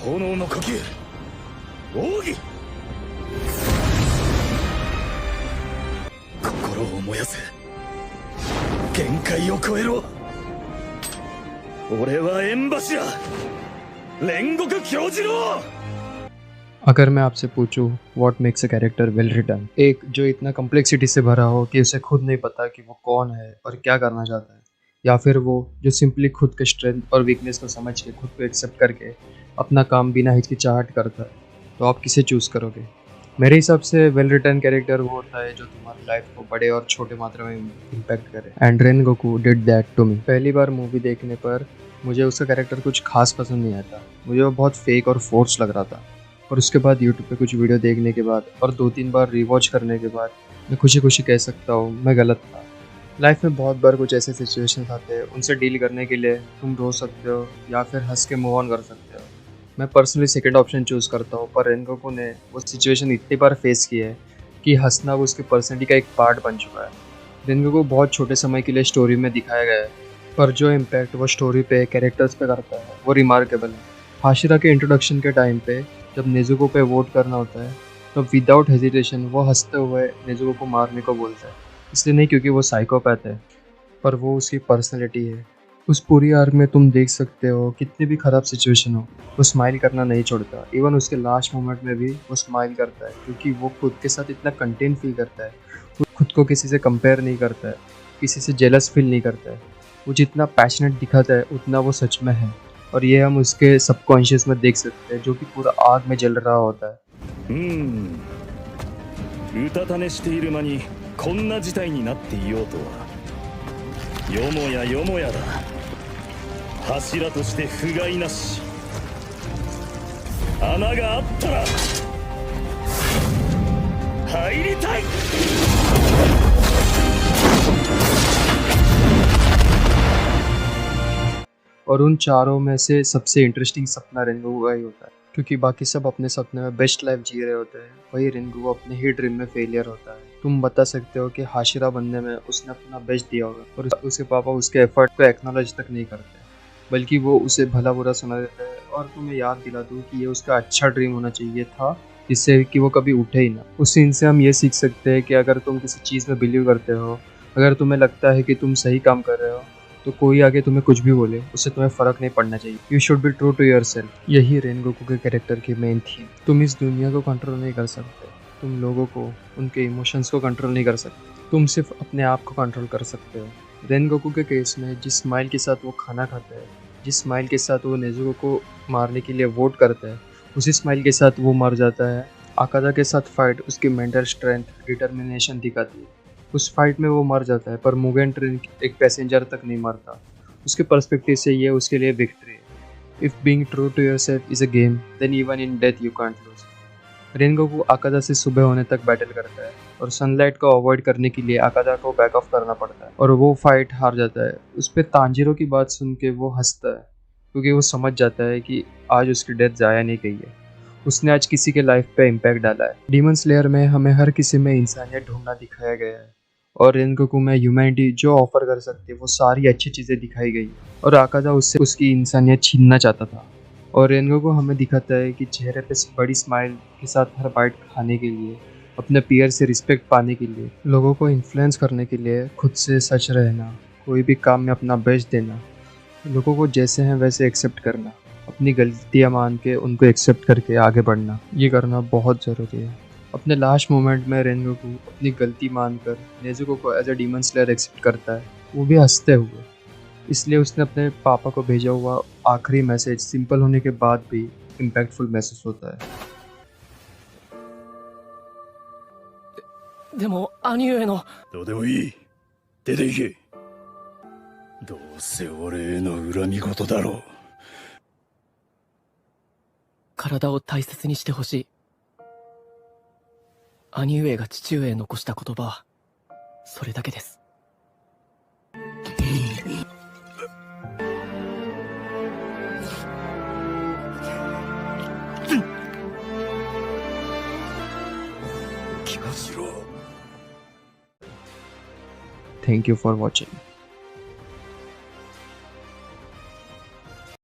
炎の呼吸奥義心を燃やせ限界を超えろ俺は縁柱煉獄教次郎अगर मैं आपसे पूछूं what makes a character well written, एक जो इतना कम्प्लेक्सिटी से भरा हो कि उसे खुद नहीं पता कि वो कौन है और क्या करना चाहता है, या फिर वो जो सिंपली खुद के स्ट्रेंथ और वीकनेस को समझ के खुद को एक्सेप्ट करके अपना काम बिना हिचकिचाहट करता है, तो आप किसे चूज़ करोगे? मेरे हिसाब से वेल रिटन कैरेक्टर वो होता है जो तुम्हारी लाइफ को बड़े और छोटे मात्रा में इम्पैक्ट करे, and Rengoku did that to me. पहली बार मूवी देखने पर मुझे उसका कैरेक्टर कुछ खास पसंद नहीं आता, मुझे वो बहुत फेक और फोर्स लग रहा था। और उसके बाद यूट्यूब पे कुछ वीडियो देखने के बाद और 2-3 बार रिवॉच करने के बाद मैं खुशी खुशी कह सकता हूँ मैं गलत था। लाइफ में बहुत बार कुछ ऐसे सिचुएशंस आते हैं, उनसे डील करने के लिए तुम रो सकते हो या फिर हंस के मूव ऑन कर सकते हो। मैं पर्सनली सेकंड ऑप्शन चूज़ करता हूँ, पर रेनगोकू ने वो सिचुएशन इतनी बार फेस की है कि हंसना वो उसकी पर्सनैलिटी का एक पार्ट बन चुका है। रेनगोकू बहुत छोटे समय के लिए स्टोरी में दिखाया गया है, पर जो इम्पैक्ट वो स्टोरी पे कैरेक्टर्स पे करता है वो रिमार्केबल है। हाशिरा के इंट्रोडक्शन के टाइम पे जब नेजुको पे वोट करना होता है तो विदाउट हेजिटेशन वो हंसते हुए नेजुको को मारने को बोलता है, इसलिए नहीं क्योंकि वो साइकोपैथ है, पर वो उसकी पर्सनैलिटी है। उस पूरी आर्क में तुम देख सकते हो कितनी भी ख़राब सिचुएशन हो वो स्माइल करना नहीं छोड़ता। इवन उसके लास्ट मोमेंट में भी वो स्माइल करता है क्योंकि वो खुद के साथ इतना कंटेंट फील करता है, वो खुद को किसी से कंपेयर नहीं करता है, किसी से जेलस फील नहीं करता है। वो जितना पैशनेट दिखाता है उतना वो सच में है, और ये हम उसके सबकॉन्शियस में देख सकते हैं जो कि पूरा आग में जल रहा होता है। うたた寝している間にこんな事態になっていようとはよもやよもやだ。柱として不甲斐なし。穴があったら入りたい。और उन चारों में से सबसे इंटरेस्टिंग सपना रेनगोकू का ही होता है, क्योंकि बाकी सब अपने सपने में बेस्ट लाइफ जी रहे होते हैं, वही रेनगोकू अपने ही ड्रीम में फेलियर होता है। तुम बता सकते हो कि हाशिरा बनने में उसने अपना बेस्ट दिया होगा, और उसके पापा उसके एफर्ट को एक्नॉलेज तक नहीं करते, बल्कि वो उसे भला बुरा सुना देते हैं। और तुम्हें याद दिला दूँ कि ये उसका अच्छा ड्रीम होना चाहिए था, जिससे कि वो कभी उठे ही ना। उस सीन से हम ये सीख सकते हैं कि अगर तुम किसी चीज़ में बिलीव करते हो, अगर तुम्हें लगता है कि तुम सही काम कर रहे हो, तो कोई आगे तुम्हें कुछ भी बोले उससे तुम्हें फ़र्क नहीं पड़ना चाहिए। You should be true to yourself. यही रेनगोकू के कैरेक्टर की मेन थीम। तुम इस दुनिया को कंट्रोल नहीं कर सकते, तुम लोगों को, उनके इमोशंस को कंट्रोल नहीं कर सकते, तुम सिर्फ अपने आप को कंट्रोल कर सकते हो। रेनगोकू के केस में जिस स्माइल के साथ वो खाना खाता है, जिस स्माइल के साथ वो नेजुको को मारने के लिए वोट करता है, उसी स्माइल के साथ वो मर जाता है। आकादा के साथ फाइट उसकी मेंटल स्ट्रेंथ, डिटर्मिनेशन दिखाती है। उस फाइट में वो मर जाता है, पर मुगेन ट्रेन एक पैसेंजर तक नहीं मरता। उसके पर्सपेक्टिव से ये उसके लिए विक्ट्री है। If being true to yourself is a game, then even in death you can't lose. Rengoku आकादा से सुबह होने तक बैटल करता है, और सनलाइट को अवॉइड करने के लिए आकादा को बैक ऑफ करना पड़ता है, और वो फाइट हार जाता है। उस पर तांजीरो की बात सुन के वो हंसता है, क्योंकि वो समझ जाता है कि आज उसकी डेथ ज़ाया नहीं गई है, उसने आज किसी के लाइफ पे इम्पैक्ट डाला है। डीमन स्लेयर में हमें हर किसी में इंसानियत ढूंढना दिखाया गया है, और रेनगोकू में ह्यूमैनिटी जो ऑफर कर सकती है वो सारी अच्छी चीज़ें दिखाई गई, और आकादा उससे उसकी इंसानियत छीनना चाहता था। और रेनगोकू हमें दिखाता है कि चेहरे पे बड़ी स्माइल के साथ हर बाइट खाने के लिए, अपने पीयर से रिस्पेक्ट पाने के लिए, लोगों को इन्फ्लुएंस करने के लिए खुद से सच रहना, कोई भी काम में अपना बेस्ट देना, लोगों को जैसे हैं वैसे एक्सेप्ट करना, अपनी गलतियाँ मान के उनको एक्सेप्ट करके आगे बढ़ना, ये करना बहुत ज़रूरी है। अपने लास्ट मोमेंट में रेनगोकू अपनी गलती मानकर नेजुको को as a demon slayer accept करता है, वो भी हंसते हुए। इसलिए उसने अपने पापा को भेजा हुआ आखिरी मैसेज सिंपल होने के बाद भी इम्पैक्टफुल महसूस होता है। でも兄上のどうでもいい。出て行け。どうせ俺への恨み事だろう。体を大切にしてほしい。兄上が父上へ残した言葉はそれだけです。気がしろ。 Thank you for watching.